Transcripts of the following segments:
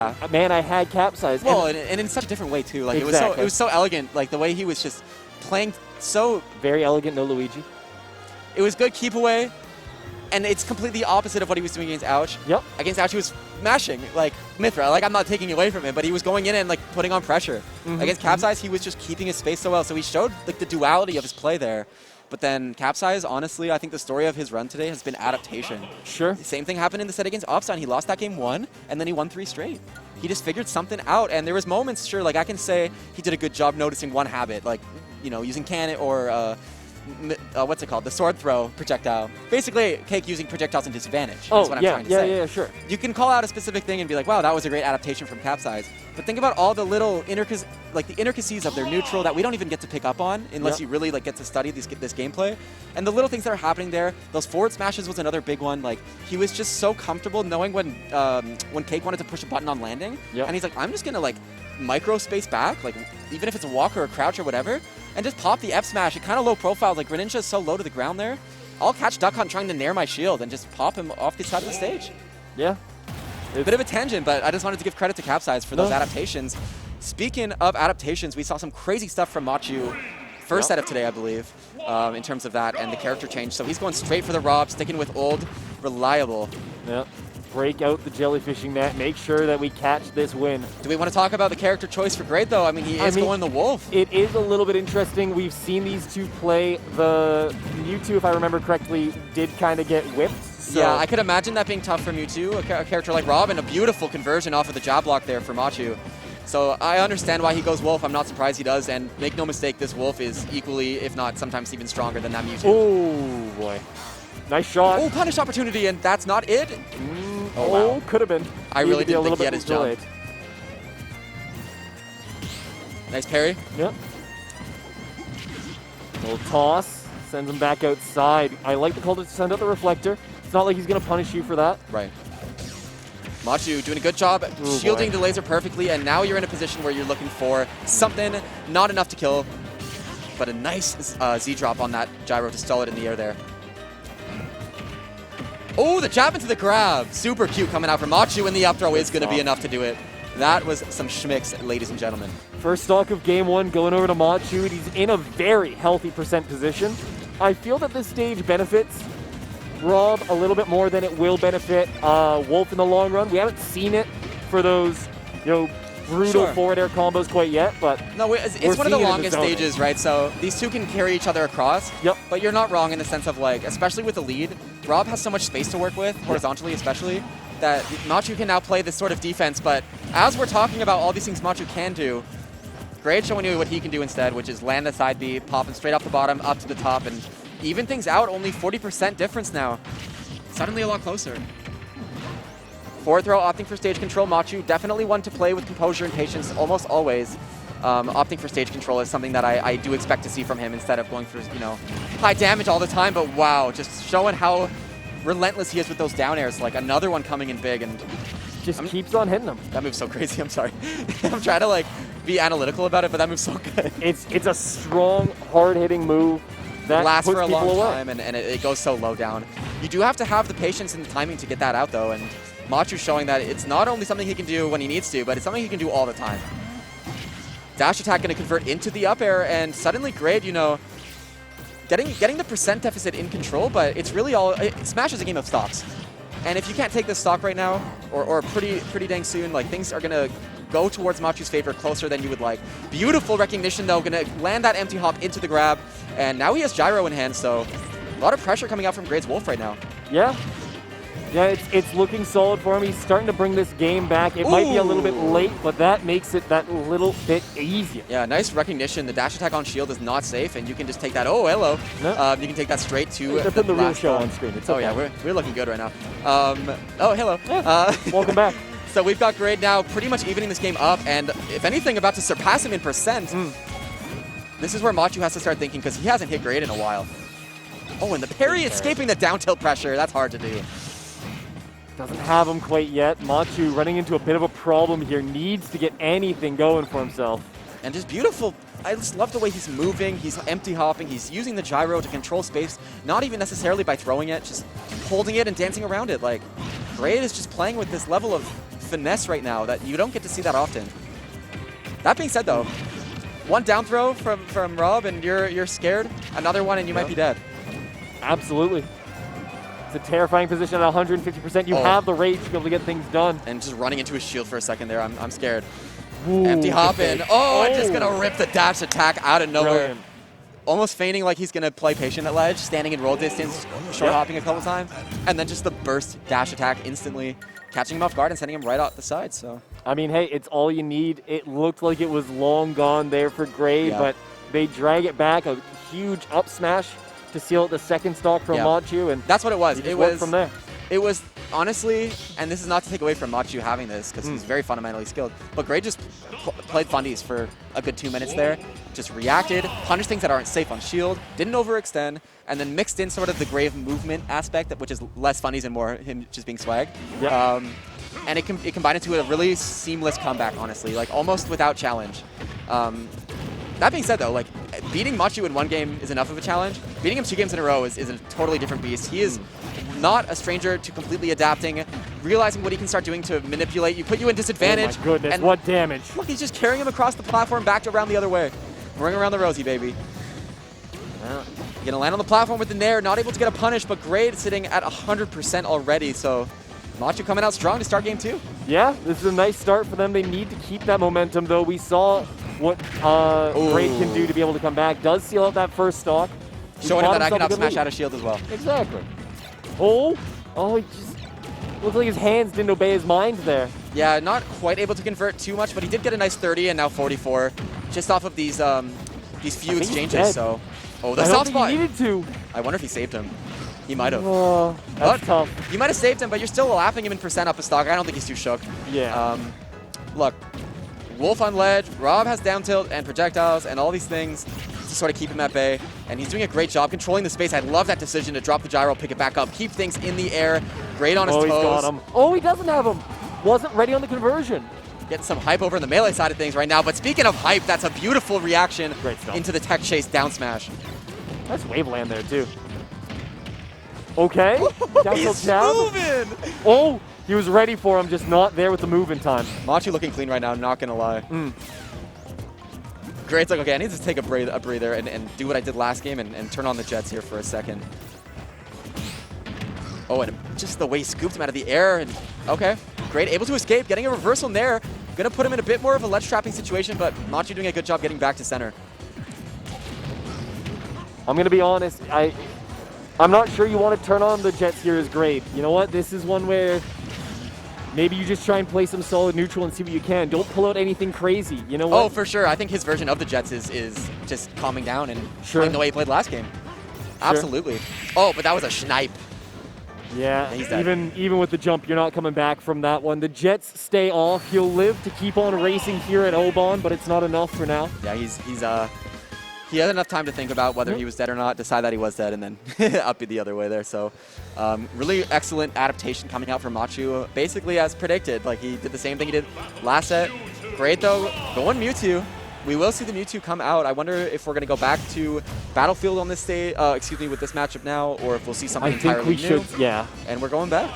Man, I had capsized. Well, and in such a different way too. Like Exactly. it was so elegant. Like the way he was just playing so Very elegant, no Luigi. It was good keep away, and it's completely opposite of what he was doing against Ouch. Yep. Against Ouch, he was mashing like Mithra. Like I'm not taking away from him, but he was going in and like putting on pressure. Against Capsize, he was just keeping his space so well. So he showed like the duality of his play there. But then Capsize, honestly, I think the story of his run today has been adaptation. Sure. The same thing happened in the set against Opstein. He lost that game 1, and then he won 3 straight. He just figured something out, and there was moments, sure, like I can say he did a good job noticing one habit, like, you know, using cannon or what's it called? The sword throw projectile. Basically, Cake using projectiles in disadvantage. That's what I'm trying to say. Yeah, sure. You can call out a specific thing and be like, wow, that was a great adaptation from Capsize. But think about all the little intricacies of their neutral that we don't even get to pick up on unless you really like get to study this gameplay. And the little things that are happening there, those forward smashes was another big one. Like he was just so comfortable knowing when Cake wanted to push a button on landing, and he's like, I'm just gonna like micro space back, like even if it's a walk or a crouch or whatever, and just pop the F smash. It kind of low profile, like Greninja is so low to the ground there. I'll catch Duck Hunt trying to nair my shield and just pop him off the side of the stage. Yeah. A bit of a tangent, but I just wanted to give credit to Capsize for those adaptations. Speaking of adaptations, we saw some crazy stuff from Machu first set of today, I believe, in terms of that and the character change. So he's going straight for the Rob, sticking with old, reliable. Yeah. Break out the jellyfishing net. Make sure that we catch this win. Do we want to talk about the character choice for Great, though? I mean, he is going the Wolf. It is a little bit interesting. We've seen these two play. The Mewtwo, if I remember correctly, did kind of get whipped. So. Yeah, I could imagine that being tough for Mewtwo, a character like Rob, and a beautiful conversion off of the jab block there for Machu. So I understand why he goes Wolf. I'm not surprised he does. And make no mistake, this Wolf is equally, if not sometimes even stronger than that Mewtwo. Oh, boy. Nice shot. Oh, punish opportunity, and that's not it. Oh, wow. Could have been. I really didn't think he had his jump. Nice parry. Yep. Little toss. Sends him back outside. I like the call to send out the reflector. It's not like he's going to punish you for that. Right. Machu doing a good job shielding the laser perfectly, and now you're in a position where you're looking for something, not enough to kill, but a nice Z-drop on that gyro to stall it in the air there. Oh, the jab into the grab. Super cute coming out from Machu, and the up throw is going to be enough to do it. That was some schmicks, ladies and gentlemen. First stock of game 1 going over to Machu, and he's in a very healthy percent position. I feel that this stage benefits Rob a little bit more than it will benefit Wolf in the long run. We haven't seen it for those, brutal forward air combos quite yet, but no, it's one of the longest stages, right? So these two can carry each other across. Yep. But you're not wrong in the sense of like, especially with the lead, Rob has so much space to work with, horizontally especially, that Machu can now play this sort of defense. But as we're talking about all these things Machu can do, Great showing you what he can do instead, which is land the side B, popping straight off the bottom, up to the top, and even things out. Only 40% difference now. Suddenly a lot closer. Forward throw, opting for stage control. Machu, definitely one to play with composure and patience almost always. Opting for stage control is something that I do expect to see from him instead of going for, high damage all the time. But wow, just showing how relentless he is with those down airs. Like another one coming in big and just keeps on hitting them. That move's so crazy. I'm sorry. I'm trying to be analytical about it, but that move's so good. It's a strong, hard-hitting move that lasts puts for a long away. time, and it goes so low down. You do have to have the patience and the timing to get that out, though, and Machu's showing that it's not only something he can do when he needs to, but it's something he can do all the time. Dash attack going to convert into the up air, and suddenly Grade, getting the percent deficit in control, but it's really Smash is a game of stocks. And if you can't take this stock right now, or pretty dang soon, things are going to go towards Machu's favor closer than you would like. Beautiful recognition, though, going to land that empty hop into the grab, and now he has gyro in hand, so a lot of pressure coming out from Grade's Wolf right now. Yeah. Yeah, it's looking solid for him. He's starting to bring this game back. It might be a little bit late, but that makes it that little bit easier. Yeah, nice recognition. The dash attack on shield is not safe, and you can just take that. Oh, hello. No. You can take that straight to They're putting the real show on screen. It's okay. Yeah, we're looking good right now. Oh, hello. Yeah. Welcome back. So we've got Grade now pretty much evening this game up, and if anything, about to surpass him in percent. This is where Machu has to start thinking, because he hasn't hit Grade in a while. Oh, and the parry escaping the down tilt pressure. That's hard to do. Doesn't have him quite yet. Machu running into a bit of a problem here. Needs to get anything going for himself. And just beautiful. I just love the way he's moving. He's empty hopping. He's using the gyro to control space. Not even necessarily by throwing it, just holding it and dancing around it. Grade is just playing with this level of finesse right now that you don't get to see that often. That being said, though, one down throw from Rob and you're scared. Another one and you might be dead. Absolutely. It's a terrifying position at 150%. You have the rage to be able to get things done. And just running into his shield for a second there, I'm scared. Ooh, empty hop in. And just gonna rip the dash attack out of nowhere. Brilliant. Almost feigning like he's gonna play patient at ledge, standing in roll distance, short hopping a couple times, and then just the burst dash attack instantly, catching him off guard and sending him right out the side. So I mean, hey, it's all you need. It looked like it was long gone there for Grade, but they drag it back, a huge up smash to seal out the second stock from Machu, and that's what it was. It was from there. It was honestly, and this is not to take away from Machu having this because he's very fundamentally skilled, but Grade just played fundies for a good 2 minutes there, just reacted, punished things that aren't safe on shield, didn't overextend, and then mixed in sort of the Grave movement aspect, which is less fundies and more him just being swag. Yep. And it combined into a really seamless comeback, honestly, like almost without challenge. That being said, though, like beating Machu in one game is enough of a challenge. Beating him 2 games in a row is a totally different beast. He is not a stranger to completely adapting, realizing what he can start doing to manipulate you, put you in disadvantage. Oh my goodness, and what damage. Look, he's just carrying him across the platform back to around the other way. Ring around the rosy, baby. Gonna land on the platform with the Nair, not able to get a punish, but Grade sitting at 100% already, so Machu coming out strong to start game 2. Yeah, this is a nice start for them. They need to keep that momentum, though. We saw what Grade can do to be able to come back. Does seal out that first stock. Showing him that I can up smash out of shield as well. Exactly. He just looked like his hands didn't obey his mind there. Yeah, not quite able to convert too much, but he did get a nice 30 and now 44, just off of these few exchanges. So, the soft spot. He needed to. I wonder if he saved him. He might have. Oh, that's tough. You might have saved him, but you're still lapping him in percent up a stock. I don't think he's too shook. Yeah. Look, Wolf on ledge, Rob has down tilt and projectiles and all these things to sort of keep him at bay, and he's doing a great job controlling the space. I love that decision to drop the gyro, pick it back up, keep things in the air. Great on his toes. He's got him. Oh, he doesn't have him. Wasn't ready on the conversion. Getting some hype over in the melee side of things right now, but speaking of hype, that's a beautiful reaction into the tech chase down smash. Nice wave land there, too. Okay. He's moving! Oh, he was ready for him, just not there with the move in time. Machu looking clean right now, not going to lie. Great's like, okay, I need to take a breather and do what I did last game and turn on the jets here for a second. Oh, and just the way he scooped him out of the air. And okay, Great, able to escape, getting a reversal there. Going to put him in a bit more of a ledge trapping situation, but Machu doing a good job getting back to center. I'm going to be honest, I'm not sure you want to turn on the jets here as Great. You know what? This is one where maybe you just try and play some solid neutral and see what you can. Don't pull out anything crazy. You know what? Oh, for sure. I think his version of the jets is just calming down and playing the way he played last game. Absolutely. Oh, but that was a snipe. Yeah, even with the jump, you're not coming back from that one. The jets stay off. He'll live to keep on racing here at Oban, but it's not enough for now. Yeah, he had enough time to think about whether he was dead or not, decide that he was dead, and then up the other way there. So really excellent adaptation coming out from Machu, basically as predicted. Like, he did the same thing he did last set. Great, though, going Mewtwo. We will see the Mewtwo come out. I wonder if we're going to go back to Battlefield on this day, with this matchup now, or if we'll see something entirely new. I think we should, yeah. And we're going back.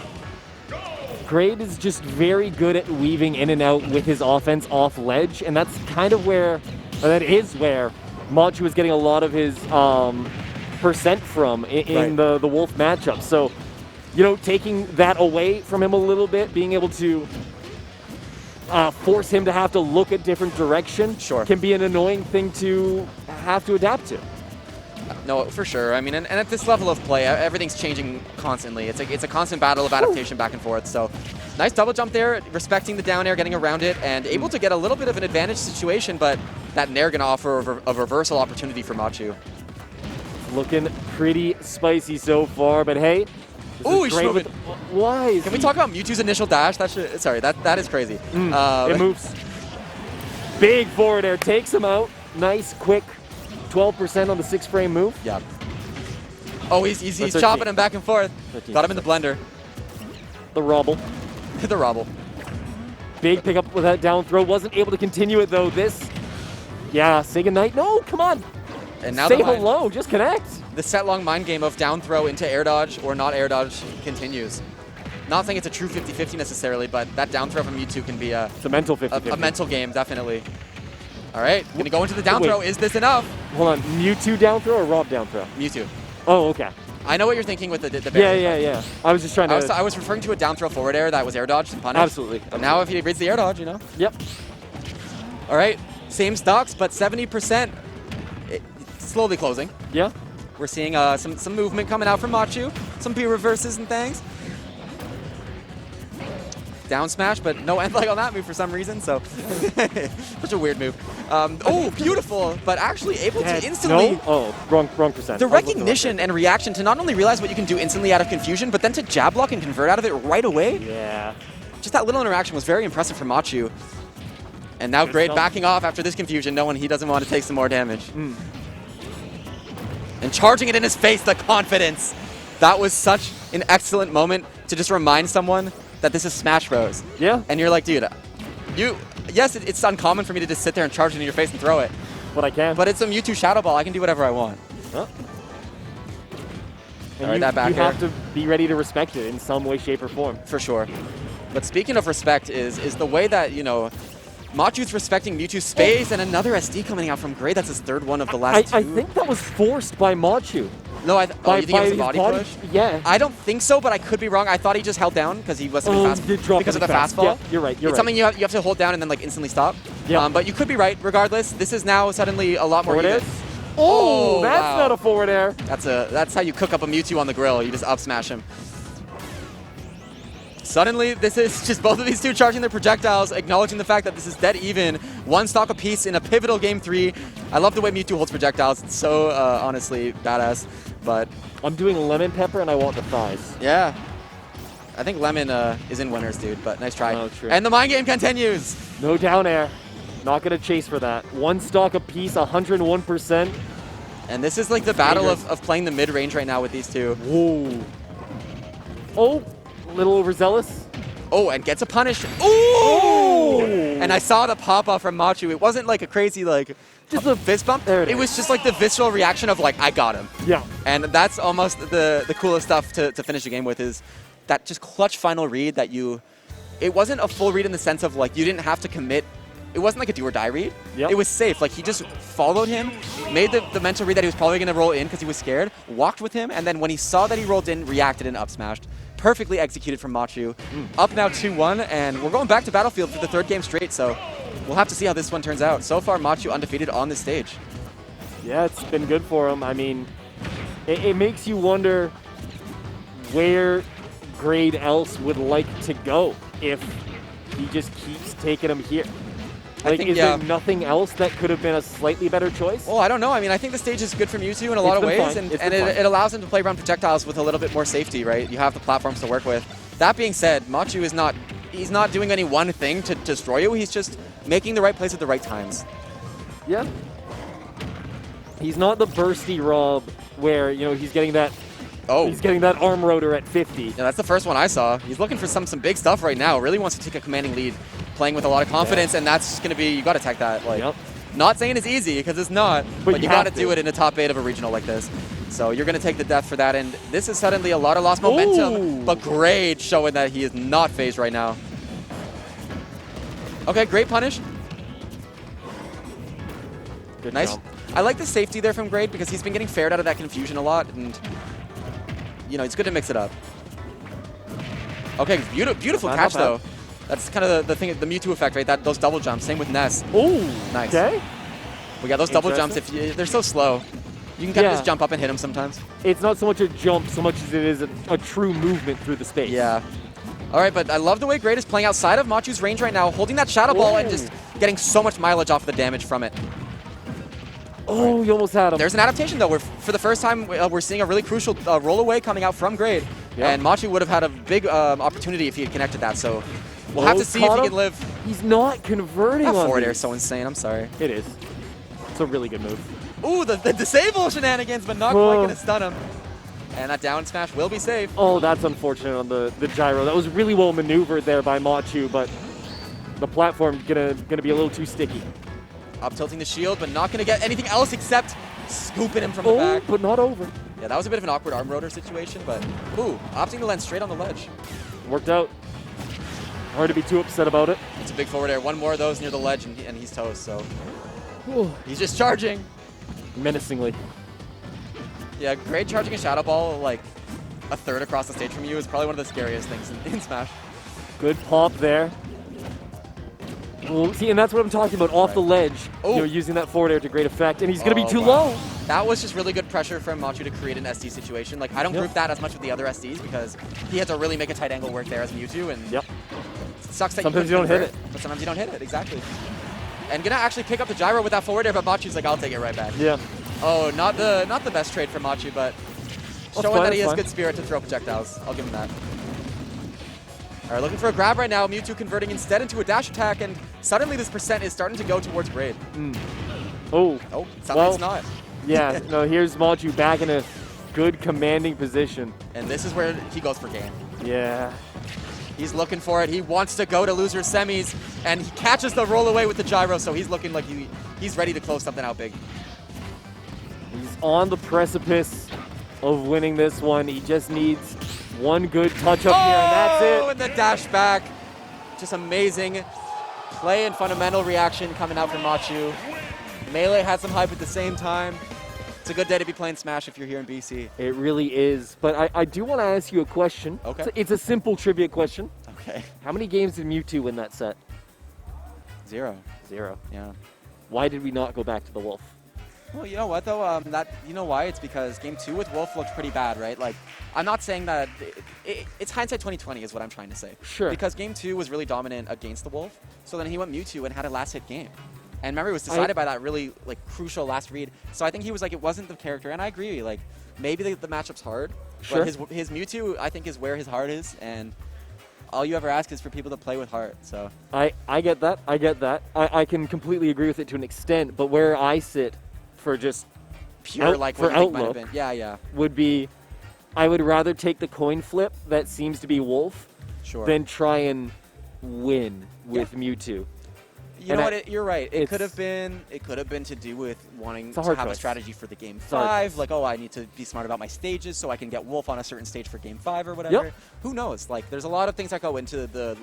Grade is just very good at weaving in and out with his offense off ledge, and that's kind of where Machu is getting a lot of his percent from in the Wolf matchup. So, taking that away from him a little bit, being able to force him to have to look a different direction can be an annoying thing to have to adapt to. No, for sure. I mean, and at this level of play, everything's changing constantly. It's a constant battle of adaptation back and forth. So, nice double jump there, respecting the down air, getting around it, and able to get a little bit of an advantage situation, but that nair going to offer a reversal opportunity for Machu. Looking pretty spicy so far, but hey. Oh, he's moving. Why? Can we talk about Mewtwo's initial dash? That is crazy. It moves. Big forward air takes him out. Nice, quick 12% on the 6-frame move. Yeah. Oh, he's chopping him back and forth. 13%. Got him in the blender. The Robble. The Robble. Big pickup with that down throw. Wasn't able to continue it, though. Say goodnight. No, come on. And now say hello. Just connect. The set-long mind game of down throw into air dodge or not air dodge continues. Not saying it's a true 50-50 necessarily, but that down throw from Mewtwo can be It's a mental 50-50. a mental game, definitely. All right, going to go into the down throw. Is this enough? Hold on, Mewtwo down throw or Rob down throw? Mewtwo. Oh, okay. I know what you're thinking with the barrier. Yeah. I was just trying to... I was referring to a down throw forward air that was air dodged and punished. Absolutely. But now if he reads the air dodge, you know. Yep. All right, same stocks, but 70%. Slowly closing. Yeah. We're seeing some movement coming out from Machu. Some B reverses and things. Down smash, but no end leg on that move for some reason, so such a weird move. Oh, beautiful, but actually able to instantly... No? Oh, wrong percent. The recognition and reaction to not only realize what you can do instantly out of confusion, but then to jab block and convert out of it right away. Yeah. Just that little interaction was very impressive from Machu. And now Grade backing off after this confusion, knowing he doesn't want to take some more damage. And charging it in his face, the confidence. That was such an excellent moment to just remind someone that this is Smash Bros. Yeah. And you're like, dude, yes, it's uncommon for me to just sit there and charge it in your face and throw it. But I can. But it's a Mewtwo Shadow Ball. I can do whatever I want. Huh? All right, that back you have to be ready to respect it in some way, shape, or form. For sure. But speaking of respect is the way that, you know, Machu's respecting Mewtwo's space and another SD coming out from Grade. That's his third one of the last two. I think that was forced by Machu. No, you think it was a body push? Yeah. I don't think so, but I could be wrong. I thought he just held down because he wasn't fast because of the fastball. Yeah, you're right. It's something you have to hold down and then like instantly stop. Yeah. But you could be right. Regardless, this is now suddenly a lot more Forward even. air? Oh, that's wow. not a forward air. That's how you cook up a Mewtwo on the grill. You just up smash him. Suddenly, this is just both of these two charging their projectiles, acknowledging the fact that this is dead even. One stock apiece in a pivotal game 3. I love the way Mewtwo holds projectiles. It's so, honestly, badass. But I'm doing lemon pepper, and I want the thighs. yeah. I think Lemon is in winners, dude, but nice try. Oh, true. And the mind game continues. No down air. Not going to chase for that. One stock apiece, 101%. And this is like the battle of playing the mid-range right now with these two. Whoa. Oh. Little overzealous. Oh, and gets a punish. Ooh! Oh! And I saw the pop-off from Machu. It wasn't like a crazy, like, just a fist bump. There it was just like the visceral reaction of, like, I got him. Yeah. And that's almost the coolest stuff to finish a game with is that just clutch final read that you... It wasn't a full read in the sense of, like, you didn't have to commit. It wasn't like a do-or-die read. Yep. It was safe. Like, he just followed him, made the mental read that he was probably going to roll in because he was scared, walked with him, and then when he saw that he rolled in, reacted and up smashed. Perfectly executed from Machu. Up now 2-1, and we're going back to Battlefield for the third game straight, so we'll have to see how this one turns out. So far, Machu undefeated on this stage. Yeah, it's been good for him. I mean, it makes you wonder where Grade else would like to go if he just keeps taking him here. Like, is there nothing else that could have been a slightly better choice? Well, I don't know. I mean, I think the stage is good for Mewtwo in a lot of ways, and it allows him to play around projectiles with a little bit more safety, right? You have the platforms to work with. That being said, Machu is he's not doing any one thing to destroy you. He's just making the right plays at the right times. Yeah. He's not the bursty Rob where, you know, he's getting that arm rotor at 50. Yeah, that's the first one I saw. He's looking for some big stuff right now. Really wants to take a commanding lead, playing with a lot of confidence, and that's going to be, you got to tech that. Like, not saying it's easy, because it's not, but you got to do it in a top 8 of a regional like this. So you're going to take the death for that, and this is suddenly a lot of lost momentum, but Grade showing that he is not phased right now. Okay, great punish. Good nice. Jump. I like the safety there from Grade because he's been getting fared out of that confusion a lot, and you know, it's good to mix it up. Okay, beautiful catch though. That's kind of the thing, the Mewtwo effect, right? Those double jumps. Same with Ness. Ooh, nice. Okay. We got those double jumps. They're so slow, you can kind of just jump up and hit them sometimes. It's not so much a jump, so much as it is a true movement through the space. Yeah. All right, but I love the way Grade is playing outside of Machu's range right now, holding that Shadow Ball and just getting so much mileage off the damage from it. Oh, you almost had him. There's an adaptation, though. For the first time, we're seeing a really crucial roll away coming out from Grade. Yep. And Machu would have had a big opportunity if he had connected that. So we'll have to see if he can live. He's not converting on forward air is so insane. I'm sorry. It is. It's a really good move. Ooh, the disable shenanigans, but not quite going to stun him. And that down smash will be safe. Oh, that's unfortunate on the gyro. That was really well maneuvered there by Machu, but the platform gonna be a little too sticky. Up tilting the shield, but not going to get anything else except scooping him from the back. But not over. Yeah, that was a bit of an awkward arm rotor situation, but ooh, opting to land straight on the ledge. Worked out. Hard to be too upset about it. It's a big forward air. One more of those near the ledge, and he's toast, so Whew. he's just charging. Menacingly. Yeah, great charging a Shadow Ball like a third across the stage from you is probably one of the scariest things in Smash. Good pop there. Well, see, and that's what I'm talking about, off the ledge. Oh. You know, using that forward air to great effect, and he's going to be too wow. low. That was just really good pressure from Machu to create an SD situation. Like, I don't group that as much with the other SDs because he had to really make a tight angle work there as Mewtwo, and it sucks that sometimes you don't hit it. But sometimes you don't hit it, exactly. And gonna actually pick up the gyro with that forward air, but Machu's like, I'll take it right back. Yeah. Oh, not the best trade for Machu, but showing that he has good spirit to throw projectiles. I'll give him that. All right, looking for a grab right now. Mewtwo converting instead into a dash attack, and suddenly this percent is starting to go towards grade. Oh. Oh, something's not. Yeah, no, here's Machu back in a good commanding position. And this is where he goes for game. Yeah. He's looking for it. He wants to go to loser semis, and he catches the roll away with the gyro, so he's looking like he's ready to close something out big. He's on the precipice of winning this one. He just needs one good touch up here, and that's it. Oh, and the dash back. Just amazing play and fundamental reaction coming out from Machu. Melee had some hype at the same time. It's a good day to be playing Smash if you're here in BC. It really is. But I do want to ask you a question. Okay. It's a simple trivia question. Okay. How many games did Mewtwo win that set? 0. 0. Yeah. Why did we not go back to the Wolf? Well, you know what though? You know why? It's because game 2 with Wolf looked pretty bad, right? Like, I'm not saying that it's hindsight 2020 is what I'm trying to say. Sure. Because game 2 was really dominant against the Wolf, so then he went Mewtwo and had a last hit game. And remember, it was decided by that really like crucial last read. So I think he was like, it wasn't the character, and I agree. Like, maybe the matchup's hard, Sure. but his Mewtwo I think is where his heart is, and all you ever ask is for people to play with heart. So I get that. I get that. I can completely agree with it to an extent. But where I sit for just pure like for what you think might have outlook, been. Yeah. would be, I would rather take the coin flip that seems to be Wolf Sure. than try and win with Mewtwo. You know what? You're right. It could have been to do with wanting to have a strategy for the game 5. Like, oh, I need to be smart about my stages so I can get Wolf on a certain stage for game 5 or whatever. Yep. Who knows? Like, there's a lot of things that go into the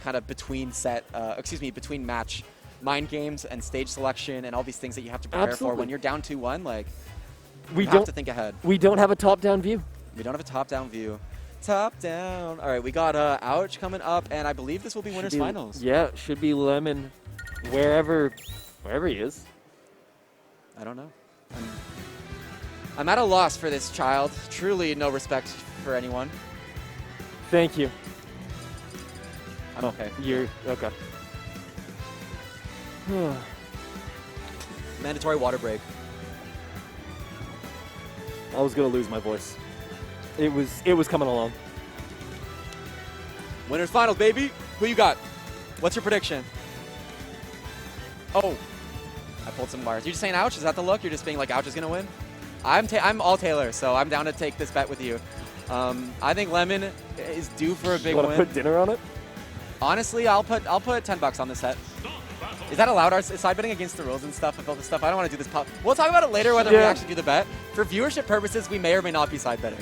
kind of between match mind games and stage selection and all these things that you have to prepare for when you're down 2-1. Like, you have to think ahead. We don't have a top-down view. We don't have a top-down view. Top down. All right, we got Ouch coming up, and I believe this will be winners finals. Yeah, should be Lemon. Wherever he is. I don't know. I'm at a loss for this child. Truly no respect for anyone. Thank you. I'm okay. You're okay. Mandatory water break. I was gonna lose my voice. It was coming along. Winners finals, baby. Who you got? What's your prediction? Oh, I pulled some wires. You're just saying Ouch? Is that the look? You're just being like Ouch is gonna win? I'm all Taylor, so I'm down to take this bet with you. I think Lemon is due for a big win. Want to put dinner on it? Honestly, I'll put $10 on this set. Is that allowed? Our side betting against the rules and stuff about this stuff. I don't want to do this. We'll talk about it later whether we actually do the bet. For viewership purposes, we may or may not be side betting.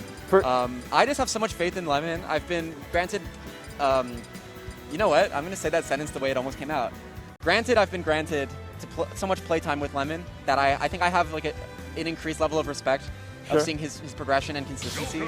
I just have so much faith in Lemon. I've been granted. You know what? I'm gonna say that sentence the way it almost came out. Granted, I've been granted so much playtime with Lemon that I think I have like an increased level of respect of seeing his progression and consistency.